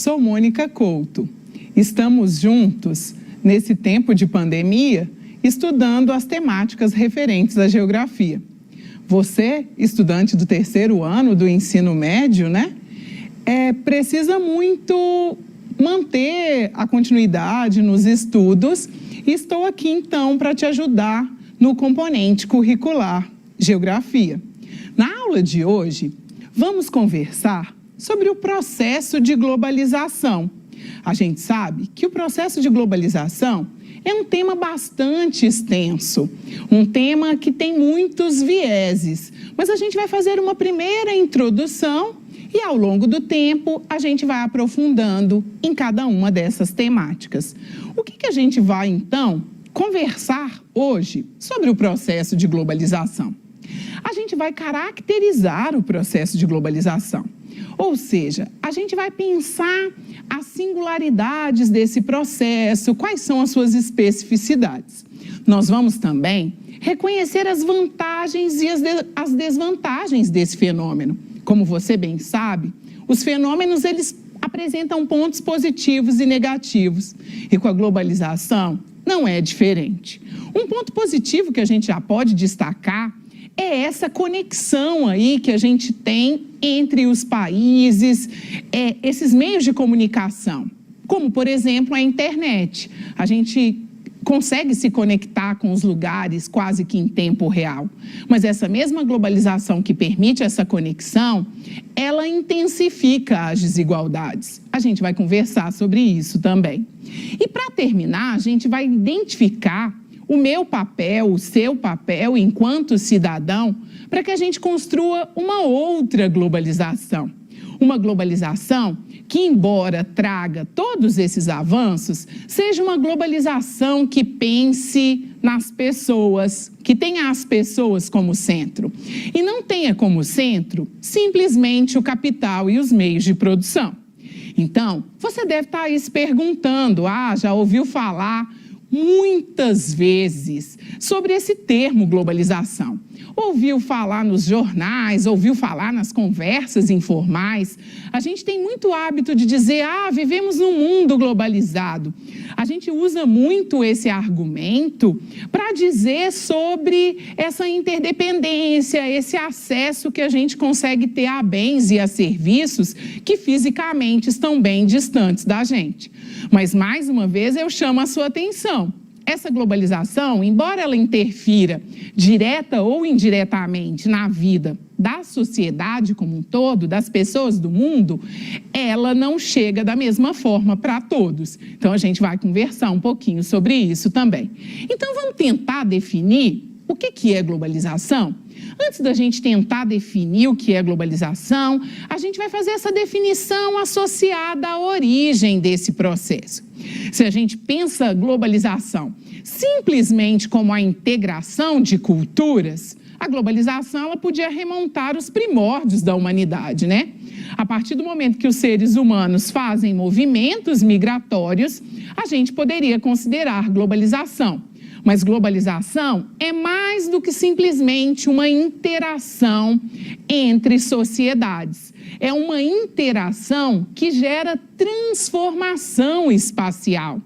sou Mônica Couto. Estamos juntos, nesse tempo de pandemia, estudando as temáticas referentes à geografia. Você, estudante do terceiro ano do ensino médio, né? Precisa muito manter a continuidade nos estudos e estou aqui, então, para te ajudar no componente curricular Geografia. Na aula de hoje, vamos conversar sobre o processo de globalização. A gente sabe que o processo de globalização é um tema bastante extenso, um tema que tem muitos vieses, mas a gente vai fazer uma primeira introdução e, ao longo do tempo, a gente vai aprofundando em cada uma dessas temáticas. O que a gente vai, então, conversar hoje sobre o processo de globalização? A gente vai caracterizar o processo de globalização, ou seja, a gente vai pensar as singularidades desse processo, quais são as suas especificidades. Nós vamos também reconhecer as vantagens e as desvantagens desse fenômeno. Como você bem sabe, os fenômenos eles apresentam pontos positivos e negativos, e com a globalização não é diferente. Um ponto positivo que a gente já pode destacar é essa conexão aí que a gente tem entre os países, esses meios de comunicação, como, por exemplo, a internet. A gente consegue se conectar com os lugares quase que em tempo real. Mas essa mesma globalização que permite essa conexão, ela intensifica as desigualdades. A gente vai conversar sobre isso também. E para terminar, a gente vai identificar o meu papel, o seu papel enquanto cidadão, para que a gente construa uma outra globalização. Uma globalização que, embora traga todos esses avanços, seja uma globalização que pense nas pessoas, que tenha as pessoas como centro. E não tenha como centro simplesmente o capital e os meios de produção. Então, você deve estar aí se perguntando, já ouviu falar muitas vezes sobre esse termo globalização. Ouviu falar nos jornais, ouviu falar nas conversas informais. A gente tem muito hábito de dizer, vivemos num mundo globalizado. A gente usa muito esse argumento para dizer sobre essa interdependência, esse acesso que a gente consegue ter a bens e a serviços que fisicamente estão bem distantes da gente. Mas, mais uma vez, eu chamo a sua atenção. Essa globalização, embora ela interfira direta ou indiretamente na vida da sociedade como um todo, das pessoas do mundo, ela não chega da mesma forma para todos. Então, a gente vai conversar um pouquinho sobre isso também. Então, vamos tentar definir o que é globalização? Antes da gente tentar definir o que é globalização, a gente vai fazer essa definição associada à origem desse processo. Se a gente pensa globalização simplesmente como a integração de culturas, a globalização ela podia remontar os primórdios da humanidade, né? A partir do momento que os seres humanos fazem movimentos migratórios, a gente poderia considerar globalização. Mas globalização é mais do que simplesmente uma interação entre sociedades. É uma interação que gera transformação espacial.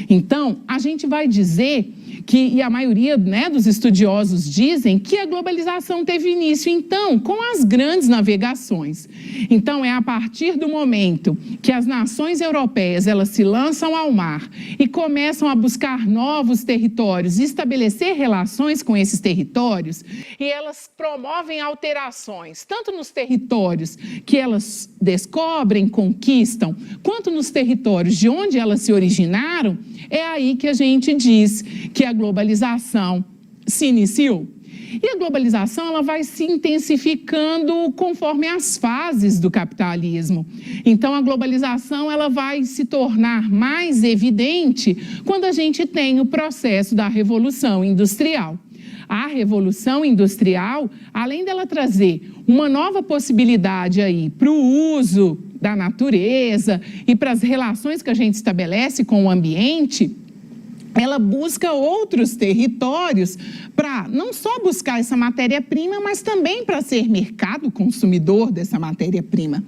Então, a gente vai dizer que, e a maioria dos estudiosos dizem, que a globalização teve início, então, com as grandes navegações. Então, é a partir do momento que as nações europeias elas se lançam ao mar e começam a buscar novos territórios e estabelecer relações com esses territórios, e elas promovem alterações, tanto nos territórios que elas descobrem, conquistam, quanto nos territórios de onde elas se originaram, é aí que a gente diz que a globalização se iniciou. E a globalização ela vai se intensificando conforme as fases do capitalismo. Então, a globalização ela vai se tornar mais evidente quando a gente tem o processo da Revolução Industrial. A Revolução Industrial, além dela trazer uma nova possibilidade aí para o uso da natureza e para as relações que a gente estabelece com o ambiente, ela busca outros territórios para não só buscar essa matéria-prima, mas também para ser mercado consumidor dessa matéria-prima.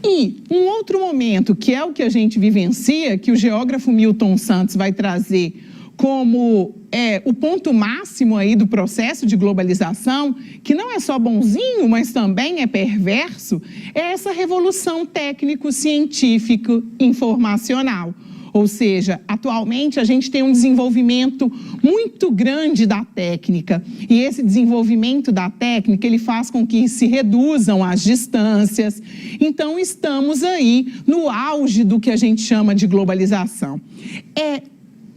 E um outro momento, que é o que a gente vivencia, que o geógrafo Milton Santos vai trazer como o ponto máximo aí do processo de globalização, que não é só bonzinho, mas também é perverso, é essa revolução técnico-científico-informacional. Ou seja, atualmente a gente tem um desenvolvimento muito grande da técnica e esse desenvolvimento da técnica ele faz com que se reduzam as distâncias. Então estamos aí no auge do que a gente chama de globalização.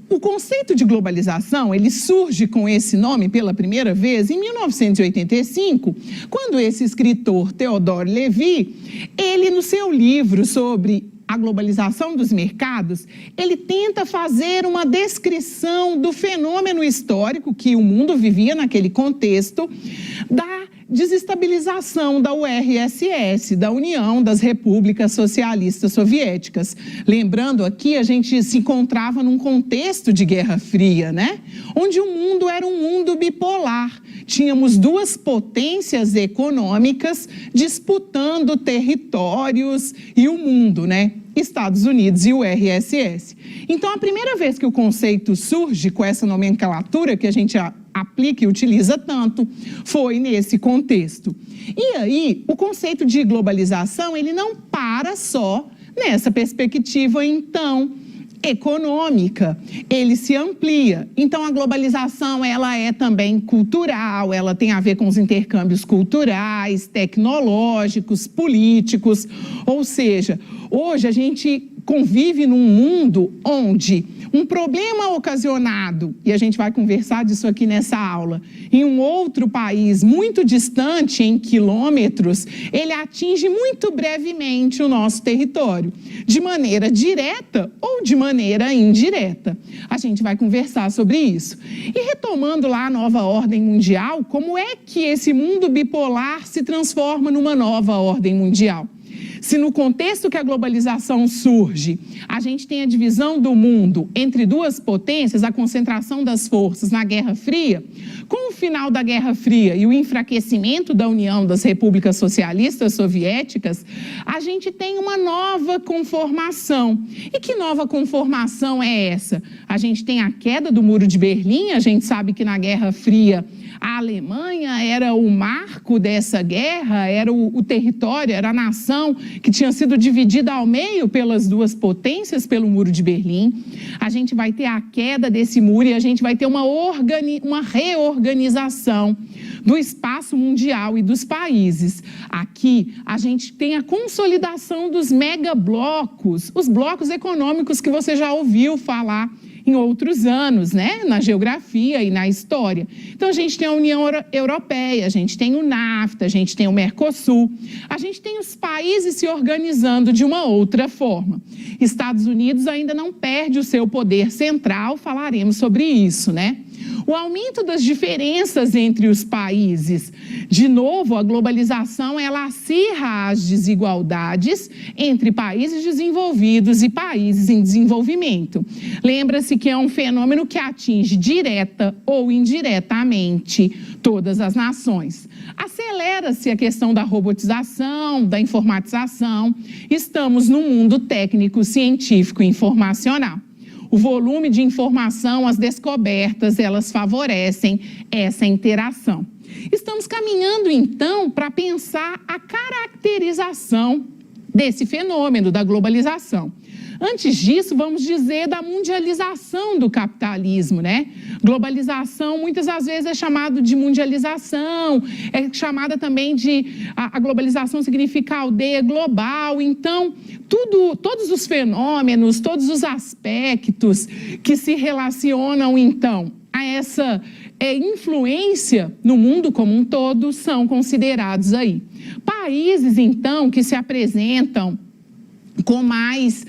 O conceito de globalização, ele surge com esse nome pela primeira vez em 1985, quando esse escritor Theodore Levy, ele no seu livro sobre a globalização dos mercados, ele tenta fazer uma descrição do fenômeno histórico que o mundo vivia naquele contexto, da desestabilização da URSS, da União das Repúblicas Socialistas Soviéticas. Lembrando aqui, a gente se encontrava num contexto de Guerra Fria, né? Onde o mundo era um mundo bipolar. Tínhamos duas potências econômicas disputando territórios e o mundo, né? Estados Unidos e URSS. Então, a primeira vez que o conceito surge com essa nomenclatura que a gente aplica e utiliza tanto, foi nesse contexto. E aí, o conceito de globalização, ele não para só nessa perspectiva, então, econômica, ele se amplia. Então, a globalização, ela é também cultural, ela tem a ver com os intercâmbios culturais, tecnológicos, políticos, ou seja, hoje a gente convive num mundo onde um problema ocasionado, e a gente vai conversar disso aqui nessa aula, em um outro país muito distante, em quilômetros, ele atinge muito brevemente o nosso território, de maneira direta ou de maneira indireta. A gente vai conversar sobre isso. E retomando lá a nova ordem mundial, como é que esse mundo bipolar se transforma numa nova ordem mundial? Se no contexto que a globalização surge, a gente tem a divisão do mundo entre duas potências, a concentração das forças na Guerra Fria, com o final da Guerra Fria e o enfraquecimento da União das Repúblicas Socialistas Soviéticas, a gente tem uma nova conformação. E que nova conformação é essa? A gente tem a queda do Muro de Berlim, a gente sabe que na Guerra Fria a Alemanha era o marco dessa guerra, era o território, era a nação que tinha sido dividida ao meio pelas duas potências, pelo Muro de Berlim. A gente vai ter a queda desse muro e a gente vai ter uma reorganização do espaço mundial e dos países. Aqui a gente tem a consolidação dos megablocos, os blocos econômicos que você já ouviu falar em outros anos, né? Na geografia e na história. Então, a gente tem a União Europeia, a gente tem o NAFTA, a gente tem o Mercosul, a gente tem os países se organizando de uma outra forma. Estados Unidos ainda não perde o seu poder central, falaremos sobre isso, né? O aumento das diferenças entre os países. De novo, a globalização, ela acirra as desigualdades entre países desenvolvidos e países em desenvolvimento. Lembra-se que é um fenômeno que atinge direta ou indiretamente todas as nações. Acelera-se a questão da robotização, da informatização. Estamos num mundo técnico, científico e informacional. O volume de informação, as descobertas, elas favorecem essa interação. Estamos caminhando, então, para pensar a caracterização desse fenômeno da globalização. Antes disso, vamos dizer da mundialização do capitalismo, né? Globalização, muitas das vezes, é chamado de mundialização, é chamada também de... A globalização significa aldeia global. Então, todos os fenômenos, todos os aspectos que se relacionam, então, a essa influência no mundo como um todo são considerados aí. Países, então, que se apresentam com mais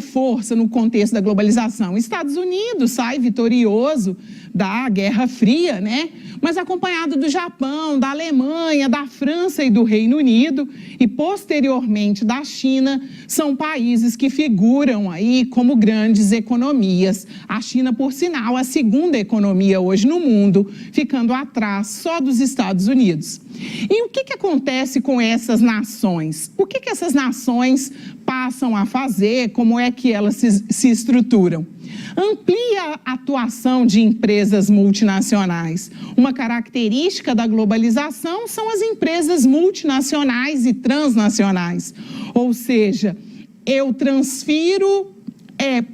força no contexto da globalização. Estados Unidos sai vitorioso da Guerra Fria, né? Mas acompanhado do Japão, da Alemanha, da França e do Reino Unido e posteriormente da China, são países que figuram aí como grandes economias. A China, por sinal, a segunda economia hoje no mundo, ficando atrás só dos Estados Unidos. E o que acontece com essas nações? O que essas nações passam a fazer? Como é que elas se estruturam? Amplia a atuação de empresas multinacionais. Uma característica da globalização são as empresas multinacionais e transnacionais. Ou seja, eu transfiro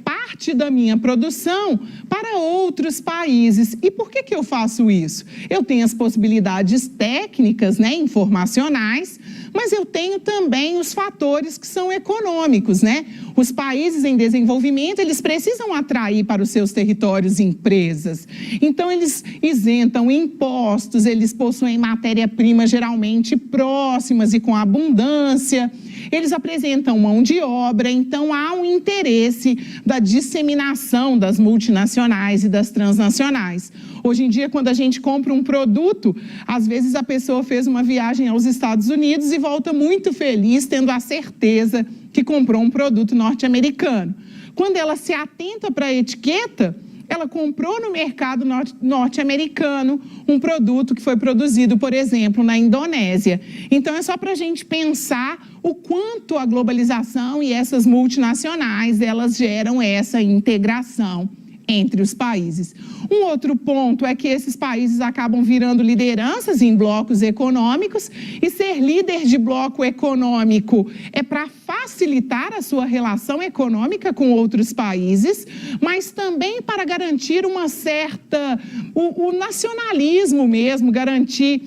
parte da minha produção para outros países. E por que eu faço isso? Eu tenho as possibilidades técnicas, né, informacionais, mas eu tenho também os fatores que são econômicos, né? Os países em desenvolvimento, eles precisam atrair para os seus territórios empresas. Então, eles isentam impostos, eles possuem matéria-prima geralmente próximas e com abundância. Eles apresentam mão de obra, então há um interesse da disseminação das multinacionais e das transnacionais. Hoje em dia, quando a gente compra um produto, às vezes a pessoa fez uma viagem aos Estados Unidos e volta muito feliz, tendo a certeza que comprou um produto norte-americano. Quando ela se atenta para a etiqueta, ela comprou no mercado norte-americano um produto que foi produzido, por exemplo, na Indonésia. Então, é só para a gente pensar o quanto a globalização e essas multinacionais, elas geram essa integração entre os países. Um outro ponto é que esses países acabam virando lideranças em blocos econômicos, e ser líder de bloco econômico é para facilitar a sua relação econômica com outros países, mas também para garantir uma certa, o nacionalismo mesmo, garantir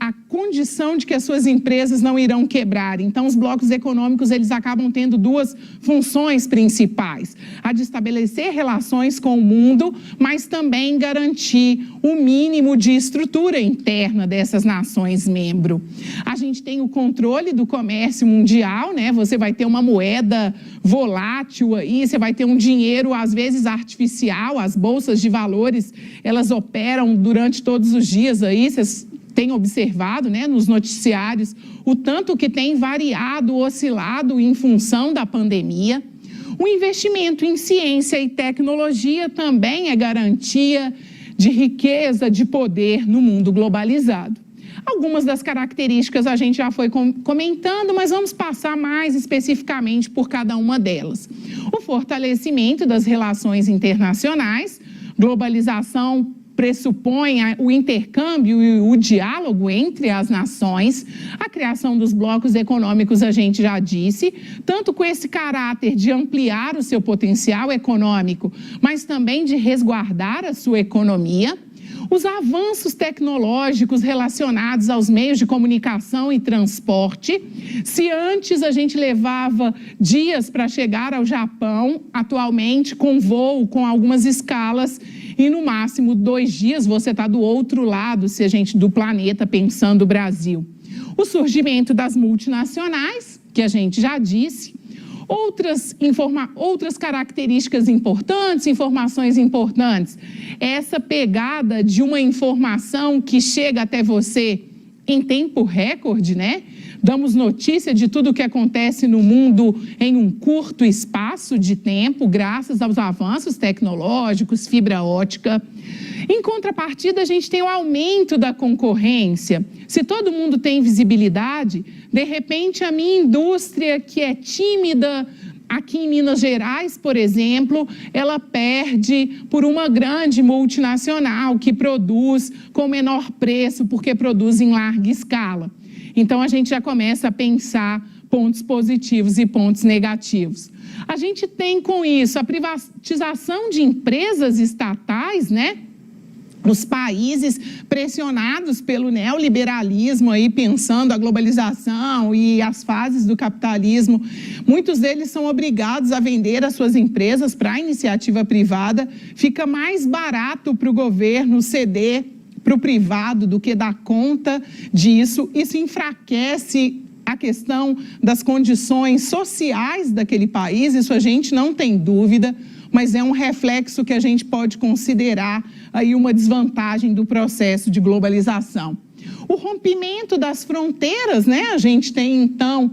a condição de que as suas empresas não irão quebrar. Então, os blocos econômicos, eles acabam tendo duas funções principais: a de estabelecer relações com o mundo, mas também garantir o mínimo de estrutura interna dessas nações membro. A gente tem o controle do comércio mundial, né? Você vai ter uma moeda volátil aí, você vai ter um dinheiro, às vezes, artificial. As bolsas de valores, elas operam durante todos os dias aí, vocês tem observado, né, nos noticiários, o tanto que tem variado, oscilado em função da pandemia. O investimento em ciência e tecnologia também é garantia de riqueza, de poder no mundo globalizado. Algumas das características a gente já foi comentando, mas vamos passar mais especificamente por cada uma delas. O fortalecimento das relações internacionais, globalização pressupõe o intercâmbio e o diálogo entre as nações. A criação dos blocos econômicos, a gente já disse, tanto com esse caráter de ampliar o seu potencial econômico, mas também de resguardar a sua economia. Os avanços tecnológicos relacionados aos meios de comunicação e transporte. Se antes a gente levava dias para chegar ao Japão, atualmente com voo, com algumas escalas, e no máximo 2 dias você está do outro lado, se a gente do planeta, pensando o Brasil. O surgimento das multinacionais, que a gente já disse. Outras características importantes, informações importantes. Essa pegada de uma informação que chega até você em tempo recorde, né? Damos notícia de tudo o que acontece no mundo em um curto espaço de tempo, graças aos avanços tecnológicos, fibra ótica. Em contrapartida, a gente tem o aumento da concorrência. Se todo mundo tem visibilidade, de repente a minha indústria, que é tímida, aqui em Minas Gerais, por exemplo, ela perde por uma grande multinacional que produz com menor preço, porque produz em larga escala. Então, a gente já começa a pensar pontos positivos e pontos negativos. A gente tem com isso a privatização de empresas estatais, né? Os países pressionados pelo neoliberalismo, aí, pensando a globalização e as fases do capitalismo, muitos deles são obrigados a vender as suas empresas para a iniciativa privada. Fica mais barato para o governo ceder para o privado do que dar conta disso. Isso enfraquece a questão das condições sociais daquele país, isso a gente não tem dúvida, mas é um reflexo que a gente pode considerar aí uma desvantagem do processo de globalização. O rompimento das fronteiras, né? A gente tem, então,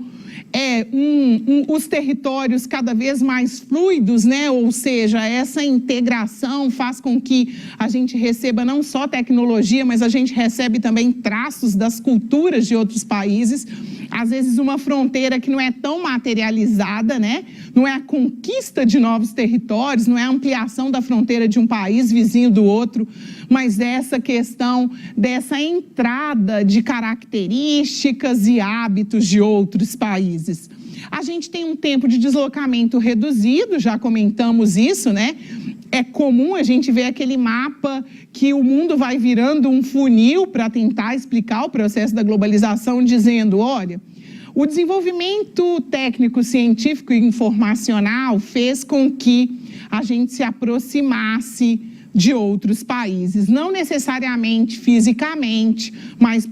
os territórios cada vez mais fluidos, né? Ou seja, essa integração faz com que a gente receba não só tecnologia, mas a gente recebe também traços das culturas de outros países. Às vezes uma fronteira que não é tão materializada, né? Não é a conquista de novos territórios, não é a ampliação da fronteira de um país vizinho do outro, mas essa questão dessa entrada de características e hábitos de outros países. A gente tem um tempo de deslocamento reduzido, já comentamos isso, né? É comum a gente ver aquele mapa que o mundo vai virando um funil para tentar explicar o processo da globalização, dizendo, olha, o desenvolvimento técnico, científico e informacional fez com que a gente se aproximasse de outros países, não necessariamente fisicamente, mas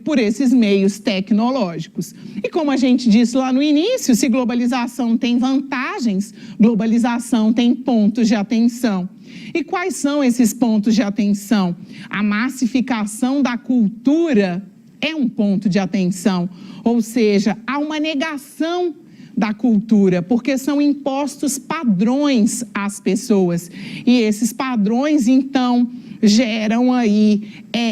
por esses meios tecnológicos. E como a gente disse lá no início, se globalização tem vantagens, globalização tem pontos de atenção. E quais são esses pontos de atenção? A massificação da cultura é um ponto de atenção, ou seja, há uma negação da cultura, porque são impostos padrões às pessoas. E esses padrões, então, geram aí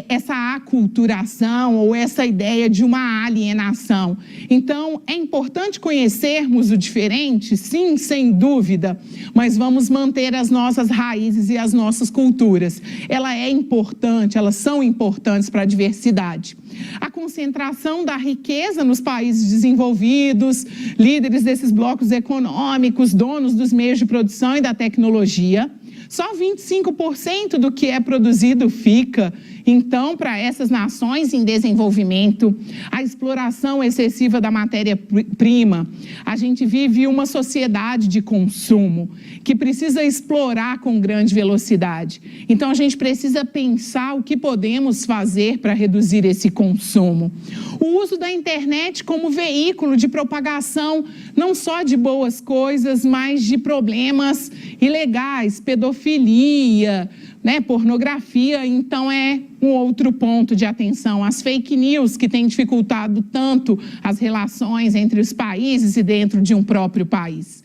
essa aculturação ou essa ideia de uma alienação. Então, é importante conhecermos o diferente, sim, sem dúvida, mas vamos manter as nossas raízes e as nossas culturas. Elas são importantes para a diversidade. A concentração da riqueza nos países desenvolvidos, líderes desses blocos econômicos, donos dos meios de produção e da tecnologia. Só 25% do que é produzido fica, então, para essas nações em desenvolvimento. A exploração excessiva da matéria-prima. A gente vive uma sociedade de consumo que precisa explorar com grande velocidade. Então, a gente precisa pensar o que podemos fazer para reduzir esse consumo. O uso da internet como veículo de propagação, não só de boas coisas, mas de problemas ilegais, pedofilia, né, pornografia. Então, é um outro ponto de atenção. As fake news, que têm dificultado tanto as relações entre os países e dentro de um próprio país.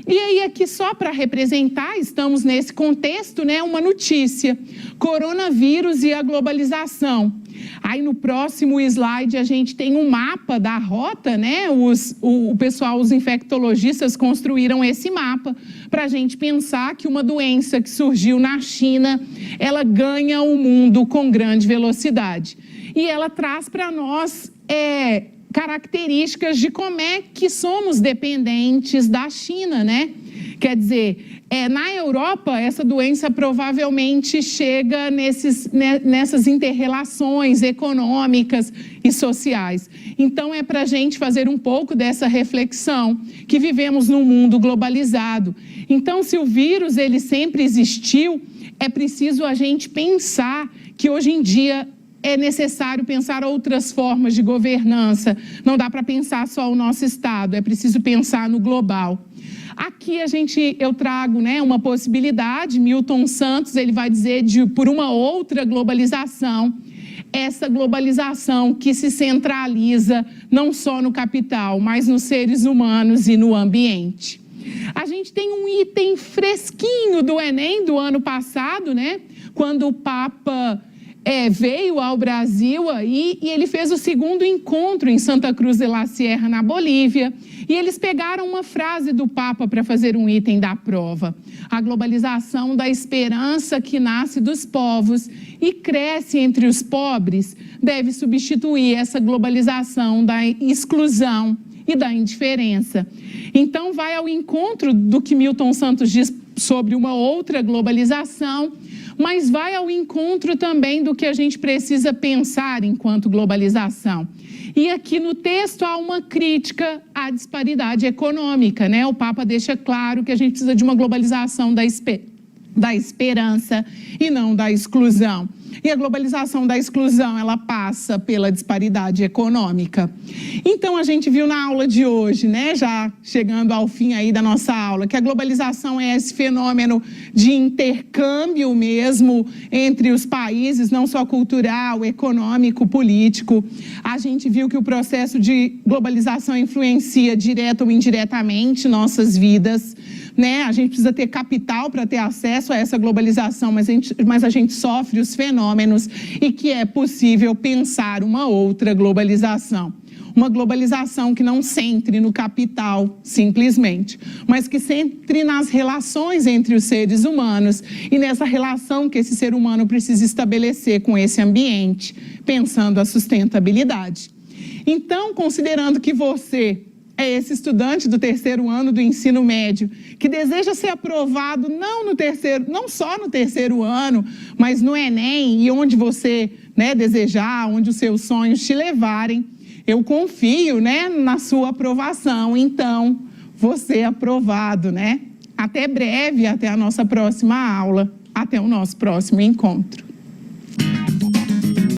E aí, aqui só para representar, estamos nesse contexto, né, uma notícia: coronavírus e a globalização. Aí no próximo slide a gente tem um mapa da rota, né? O pessoal, os infectologistas construíram esse mapa para a gente pensar que uma doença que surgiu na China, ela ganha o mundo com grande velocidade. E ela traz para nós características de como é que somos dependentes da China, né? Quer dizer, na Europa, essa doença provavelmente chega nessas inter-relações econômicas e sociais. Então, é para a gente fazer um pouco dessa reflexão, que vivemos num mundo globalizado. Então, se o vírus ele sempre existiu, é preciso a gente pensar que hoje em dia é necessário pensar outras formas de governança. Não dá para pensar só o nosso Estado, é preciso pensar no global. Aqui eu trago, né, uma possibilidade. Milton Santos ele vai dizer por uma outra globalização, essa globalização que se centraliza não só no capital, mas nos seres humanos e no ambiente. A gente tem um item fresquinho do Enem do ano passado, né, quando o Papa veio ao Brasil aí, e ele fez o segundo encontro em Santa Cruz de la Sierra, na Bolívia, e eles pegaram uma frase do Papa para fazer um item da prova: a globalização da esperança que nasce dos povos e cresce entre os pobres deve substituir essa globalização da exclusão e da indiferença. Então, vai ao encontro do que Milton Santos diz sobre uma outra globalização, mas vai ao encontro também do que a gente precisa pensar enquanto globalização. E aqui no texto há uma crítica à disparidade econômica, né? O Papa deixa claro que a gente precisa de uma globalização da esperança e não da exclusão. E a globalização da exclusão, ela passa pela disparidade econômica. Então, a gente viu na aula de hoje, né, já chegando ao fim aí da nossa aula, que a globalização é esse fenômeno de intercâmbio mesmo entre os países, não só cultural, econômico, político. A gente viu que o processo de globalização influencia direta ou indiretamente nossas vidas, né? A gente precisa ter capital para ter acesso a essa globalização, mas a gente sofre os fenômenos e que é possível pensar uma outra globalização. Uma globalização que não centre no capital, simplesmente, mas que centre nas relações entre os seres humanos e nessa relação que esse ser humano precisa estabelecer com esse ambiente, pensando a sustentabilidade. Então, considerando que você é esse estudante do terceiro ano do ensino médio que deseja ser aprovado não só no terceiro ano, mas no Enem e onde você, né, desejar, onde os seus sonhos te levarem, eu confio, né, na sua aprovação. Então, você é aprovado, né? Até breve, até a nossa próxima aula, até o nosso próximo encontro.